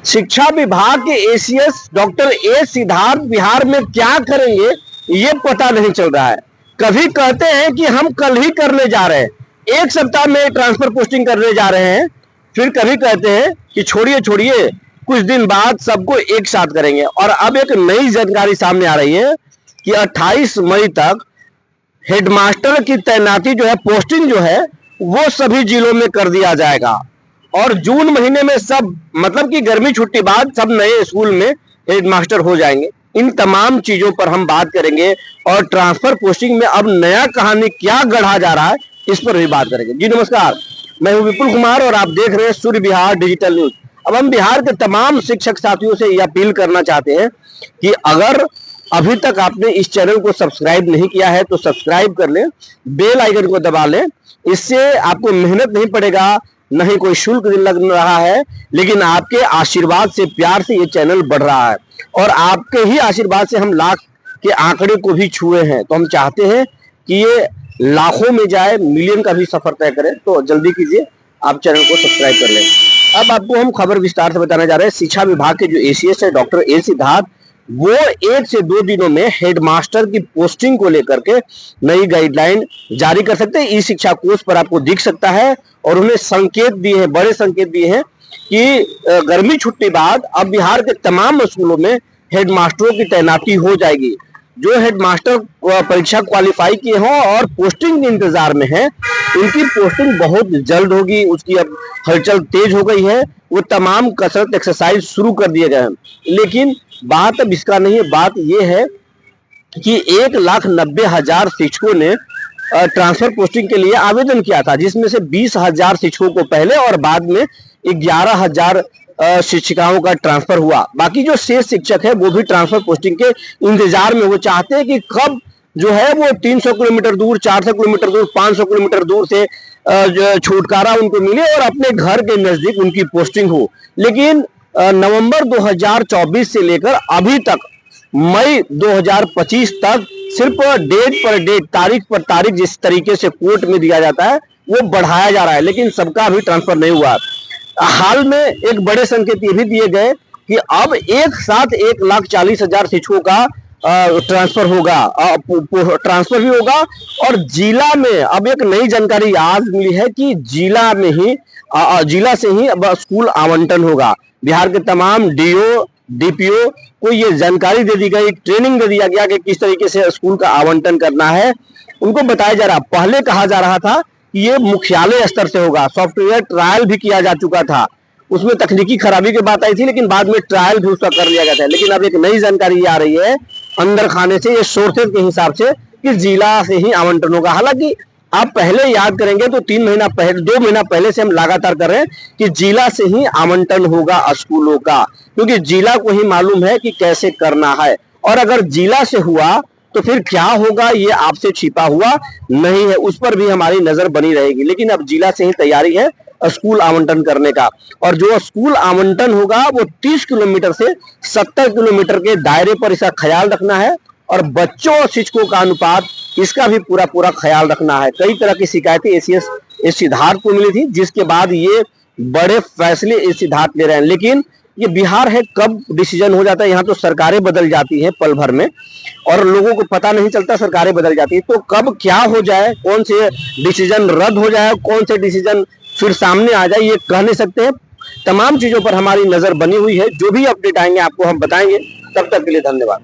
शिक्षा विभाग के ACS doctor A Siddharth Bihar में क्या करेंगे ये पता नहीं चल रहा है। कभी कहते हैं कि हम कल ही करने जा रहे हैं, एक सप्ताह में ट्रांसफर पोस्टिंग करने जा रहे हैं, फिर कभी कहते हैं कि छोड़िए कुछ दिन बाद सबको एक साथ करेंगे। और अब एक नई जानकारी सामने आ रही है कि 28 मई तक हेडमास्टर की तैनाती जो है, पोस्टिंग जो है वो सभी जिलों में कर दिया जाएगा। और जून महीने में सब, मतलब कि गर्मी छुट्टी बाद सब नए स्कूल में हेडमास्टर हो जाएंगे। इन तमाम चीजों पर हम बात करेंगे और ट्रांसफर पोस्टिंग में अब नया कहानी क्या गढ़ा जा रहा है इस पर भी बात करेंगे। जी नमस्कार, मैं हूं विपुल कुमार और आप देख रहे हैं सूर्य बिहार डिजिटल न्यूज। अब हम बिहार के तमाम शिक्षक साथियों से यह अपील करना चाहते हैं कि अगर अभी तक आपने इस चैनल को सब्सक्राइब नहीं किया है तो सब्सक्राइब कर लें, बेल आइकन को दबा लें। इससे आपको मेहनत नहीं पड़ेगा, न ही कोई शुल्क लग रहा है, लेकिन आपके आशीर्वाद से, प्यार से ये चैनल बढ़ रहा है और आपके ही आशीर्वाद से हम लाख के आंकड़े को भी छुए हैं। तो हम चाहते हैं कि ये लाखों में जाए, मिलियन का भी सफर तय करें। तो जल्दी कीजिए, आप चैनल को सब्सक्राइब कर लें। अब आपको हम खबर विस्तार से बताने जा रहे हैं। शिक्षा विभाग के जो एसीएस है डॉक्टर ए सिद्धार्थ, वो 1 से 2 दिनों में हेडमास्टर की पोस्टिंग को लेकर के नई गाइडलाइन जारी कर सकते हैं। ई शिक्षा कोष पर आपको दिख सकता है और उन्हें संकेत दिए हैं, बड़े संकेत दिए हैं कि गर्मी छुट्टी बाद अब बिहार के तमाम स्कूलों में हेडमास्टरों की तैनाती हो जाएगी। जो हेडमास्टर परीक्षा क्वालिफाई किए हों और पोस्टिंग के इंतजार में हैं, उनकी पोस्टिंग बहुत जल्द होगी। उसकी अब हलचल तेज हो गई है, वो तमाम कसरत एक्सरसाइज शुरू कर दिए गए हैं। लेकिन बात अब इसका नहीं है, बात यह है कि 1,90,000 शिक्षकों ने ट्रांसफर पोस्टिंग के लिए आवेदन किया था, जिसमें से 20,000 शिक्षकों को पहले और बाद में 11,000 शिक्षिकाओं का ट्रांसफर हुआ। बाकी जो शेष शिक्षक है वो भी ट्रांसफर पोस्टिंग के इंतजार में। वो चाहते हैं कि कब जो है वो 300 किलोमीटर दूर, 400 किलोमीटर दूर, 500 किलोमीटर दूर से छुटकारा उनको मिले और अपने घर के नजदीक उनकी पोस्टिंग हो। लेकिन नवंबर 2024 से लेकर अभी तक मई 2025 तक सिर्फ डेट पर डेट, तारीख पर तारीख जिस तरीके से कोर्ट में दिया जाता है वो बढ़ाया जा रहा है, लेकिन सबका अभी ट्रांसफर नहीं हुआ। हाल में एक बड़े संकेत ये भी दिए गए कि अब एक साथ 1,40,000 शिक्षकों का ट्रांसफर होगा, ट्रांसफर भी होगा। और जिला में अब एक नई जानकारी आज मिली है कि जिला से ही अब स्कूल आवंटन होगा। बिहार के तमाम डीओ डीपीओ को ये जानकारी दे दी गई, ट्रेनिंग दे दिया गया कि किस तरीके से स्कूल का आवंटन करना है। उनको बताया जा रहा, पहले कहा जा रहा था कि ये मुख्यालय स्तर से होगा। सॉफ्टवेयर ट्रायल भी किया जा चुका था, उसमें तकनीकी खराबी की बात आई थी, लेकिन बाद में ट्रायल भी उसका कर लिया गया था। लेकिन अब एक नई जानकारी आ रही है अंदर खाने से, ये सोर्सेज के हिसाब से, कि जिला से ही आवंटन होगा। हालांकि आप पहले याद करेंगे तो 2 महीना पहले से हम लगातार कर रहे हैं कि जिला से ही आवंटन होगा स्कूलों का, क्योंकि जिला को ही मालूम है कि कैसे करना है। और अगर जिला से हुआ तो फिर क्या होगा ये आपसे छिपा हुआ नहीं है, उस पर भी हमारी नजर बनी रहेगी। लेकिन अब जिला से ही तैयारी है स्कूल आवंटन करने का। और जो स्कूल आवंटन होगा वो 30 किलोमीटर से 70 किलोमीटर के दायरे पर इसका ख्याल रखना है। और बच्चों और शिक्षकों का अनुपात, इसका भी पूरा ख्याल रखना है। कई तरह की शिकायतें एसीएस सिद्धार्थ को मिली थी, जिसके बाद ये बड़े फैसले सिद्धार्थ ले रहे हैं। लेकिन ये बिहार है, कब डिसीजन हो जाता है। यहाँ तो सरकारें बदल जाती हैं पल भर में और लोगों को पता नहीं चलता, सरकारें बदल जाती है। तो कब क्या हो जाए, कौन से डिसीजन रद्द हो जाए, कौन से डिसीजन फिर सामने आ जाए, ये कह नहीं सकते हैं। तमाम चीजों पर हमारी नजर बनी हुई है, जो भी अपडेट आएंगे आपको हम बताएंगे। तब तक के लिए धन्यवाद।